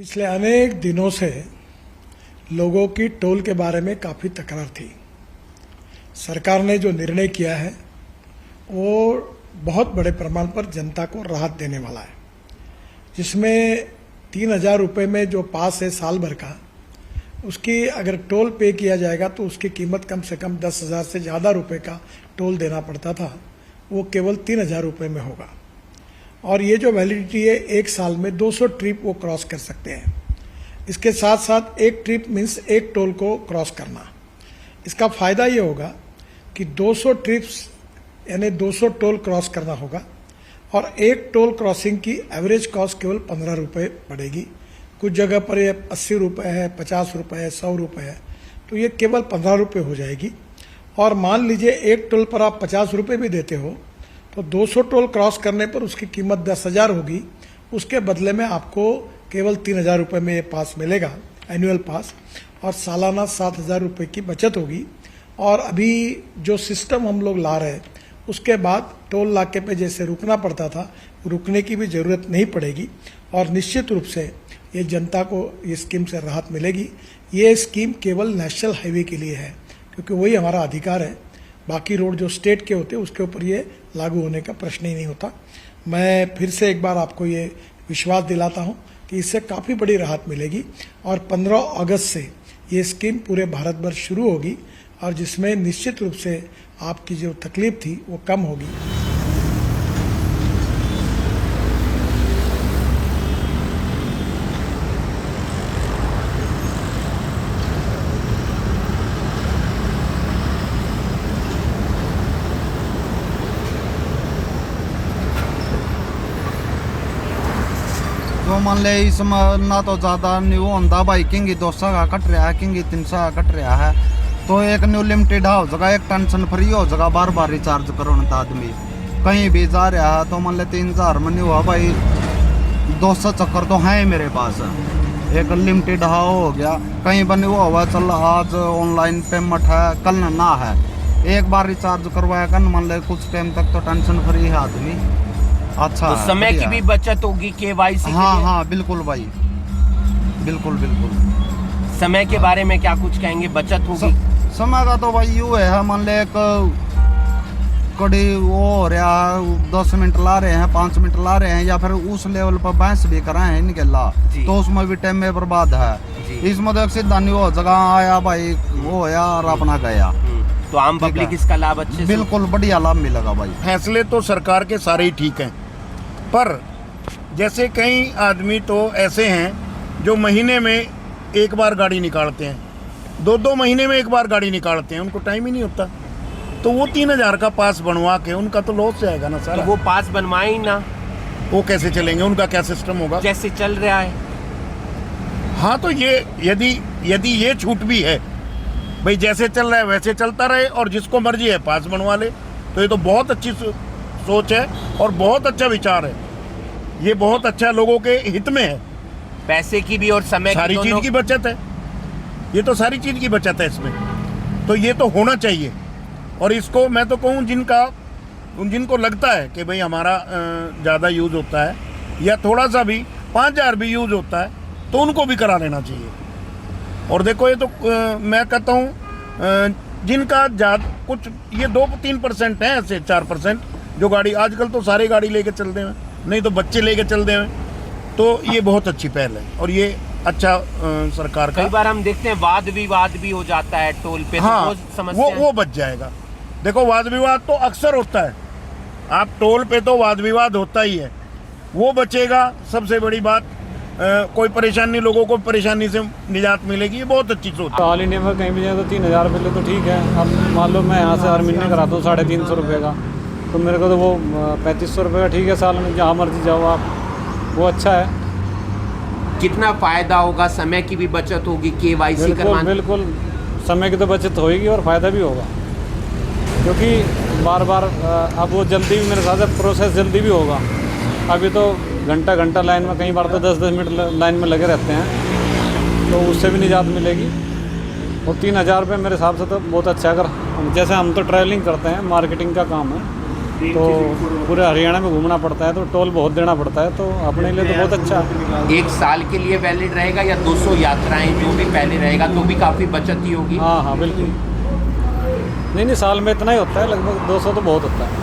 पिछले अनेक दिनों से लोगों की टोल के बारे में काफ़ी तकरार थी। सरकार ने जो निर्णय किया है वो बहुत बड़े प्रमाण पर जनता को राहत देने वाला है, जिसमें 3,000 रुपये में जो पास है साल भर का, उसकी अगर टोल पे किया जाएगा तो उसकी कीमत कम से कम 10,000 से ज़्यादा रुपये का टोल देना पड़ता था, वो केवल 3,000 रुपये में होगा। और ये जो वैलिडिटी है, एक साल में 200 ट्रिप वो क्रॉस कर सकते हैं। इसके साथ साथ एक ट्रिप मीन्स एक टोल को क्रॉस करना। इसका फ़ायदा ये होगा कि 200 ट्रिप्स यानी 200 टोल क्रॉस करना होगा और एक टोल क्रॉसिंग की एवरेज कॉस्ट केवल 15 रुपये पड़ेगी। कुछ जगह पर ये 80 रुपये है, 50 रुपये है, 100 रुपये है, तो ये केवल 15 रुपये हो जाएगी। और मान लीजिए एक टोल पर आप 50 रुपये भी देते हो तो 200 टोल क्रॉस करने पर उसकी कीमत 10,000 होगी। उसके बदले में आपको केवल 3,000 रुपये में ये पास मिलेगा, एनुअल पास, और सालाना 7,000 रुपये की बचत होगी। और अभी जो सिस्टम हम लोग ला रहे हैं उसके बाद टोल नाके पे जैसे रुकना पड़ता था, रुकने की भी ज़रूरत नहीं पड़ेगी और निश्चित रूप से ये जनता को ये स्कीम से राहत मिलेगी। ये स्कीम केवल नेशनल हाईवे के लिए है क्योंकि वही हमारा अधिकार है। बाकी रोड जो स्टेट के होते हैं उसके ऊपर ये लागू होने का प्रश्न ही नहीं होता। मैं फिर से एक बार आपको ये विश्वास दिलाता हूँ कि इससे काफ़ी बड़ी राहत मिलेगी और 15 अगस्त से ये स्कीम पूरे भारत भर शुरू होगी और जिसमें निश्चित रूप से आपकी जो तकलीफ थी वो कम होगी। जो मान ले इसमें ना तो ज़्यादा न्यू होता भाई, किंग 200 का कट रहा है, किंग 300 का कट रहा है, तो एक न्यू लिमिटेड हो जाएगा, एक टेंशन फ्री हो जाएगा। बार बार रिचार्ज करो ना आदमी कहीं भी जा रहा है तो मान ले 3,000 में नहीं हुआ भाई, 200 चक्कर तो है मेरे पास। एक लिमिटेड हो गया, कहीं बने हुआ चल आज ऑनलाइन पेमेंट है, कल ना है, एक बार रिचार्ज करवाया कर मान ले कुछ टाइम तक तो टेंशन फ्री है आदमी। अच्छा, तो समय की भी बचत होगी केवाईसी। हाँ बिल्कुल भाई, बिल्कुल बिल्कुल। समय के बारे में क्या कुछ कहेंगे, बचत होगी? समय का तो भाई यूँ है, मान ले एक कड़ी वो हो रहा है, 10 मिनट ला रहे हैं, 5 मिनट ला रहे हैं, या फिर उस लेवल पर बहस भी कराए हैं इनके ला, तो उसमें भी टाइम में बर्बाद है। इसमें तो सीधा नहीं हो जगह आया भाई, वो है और अपना गया। तो आम पब्लिक इसका लाभ अच्छे से बिल्कुल बढ़िया लाभ मिलेगा भाई। फैसले तो सरकार के सारे ही ठीक हैं, पर जैसे कई आदमी तो ऐसे हैं जो महीने में एक बार गाड़ी निकालते हैं, 2-2 महीने में एक बार गाड़ी निकालते हैं, उनको टाइम ही नहीं होता, तो वो 3,000 का पास बनवा के उनका तो लॉस जाएगा ना सारा। तो वो पास बनवाए ही ना, वो कैसे चलेंगे, उनका क्या सिस्टम होगा? जैसे चल रहा है। हाँ, तो ये यदि ये छूट भी है भाई, जैसे चल रहा है वैसे चलता रहे और जिसको मर्जी है पास बनवा ले, तो ये तो बहुत अच्छी सोच है और बहुत अच्छा विचार है। ये बहुत अच्छा लोगों के हित में है। पैसे की भी और समय सारी की, चीज की बचत है, ये तो सारी चीज की बचत है इसमें, तो ये तो होना चाहिए। और इसको मैं तो कहूँ जिनको लगता है कि भाई हमारा ज़्यादा यूज़ होता है या थोड़ा सा भी 5,000 भी यूज़ होता है तो उनको भी करा लेना चाहिए। और देखो ये तो मैं कहता हूँ जिनका ज़्यादा कुछ ये 2-3% हैं, ऐसे 4% जो गाड़ी आजकल तो सारे गाड़ी लेके चलते हैं, नहीं तो बच्चे लेके चलते हैं, तो ये बहुत अच्छी पहल है और ये अच्छा सरकार का। कई बार हम देखते हैं वाद विवाद भी हो जाता है टोल पे। हाँ, तो समस्या वो बच जाएगा। देखो वाद विवाद तो अक्सर होता है, आप टोल पे तो वाद विवाद होता ही है, वो बचेगा। सबसे बड़ी बात कोई परेशानी, लोगों को परेशानी से निजात मिलेगी, ये बहुत अच्छी सोच है। ऑल इंडिया में कहीं भी जाए तो 3,000 रुपये ले तो ठीक है। अब मान लो मैं यहाँ से हर महीने कराता हूँ 350 रुपये का, तो मेरे को तो वो 3,500 रुपये का ठीक है साल में, जहाँ मर्जी जाओ आप, वो अच्छा है। कितना फायदा होगा, समय की भी बचत होगी, केवाईसी करवाना। बिल्कुल समय की तो बचत होगी और फ़ायदा भी होगा, क्योंकि बार बार अब वो जल्दी भी, मेरे साथ प्रोसेस जल्दी भी होगा। अभी तो घंटा लाइन में, कई बार तो 10-10 मिनट लाइन में लगे रहते हैं, तो उससे भी निजात मिलेगी। और 3,000 रुपये मेरे हिसाब से तो बहुत अच्छा है। अगर जैसे हम तो ट्रैवलिंग करते हैं, मार्केटिंग का काम है, तो पूरे हरियाणा में घूमना पड़ता है, तो टोल बहुत देना पड़ता है, तो अपने लिए तो बहुत अच्छा है। 1 साल के लिए वैलिड रहेगा या 200 यात्राएं जो भी पहले रहेगा तो भी काफ़ी बचत ही होगी? हाँ हाँ बिल्कुल। नहीं साल में इतना ही होता है, लगभग 200 तो बहुत होता है।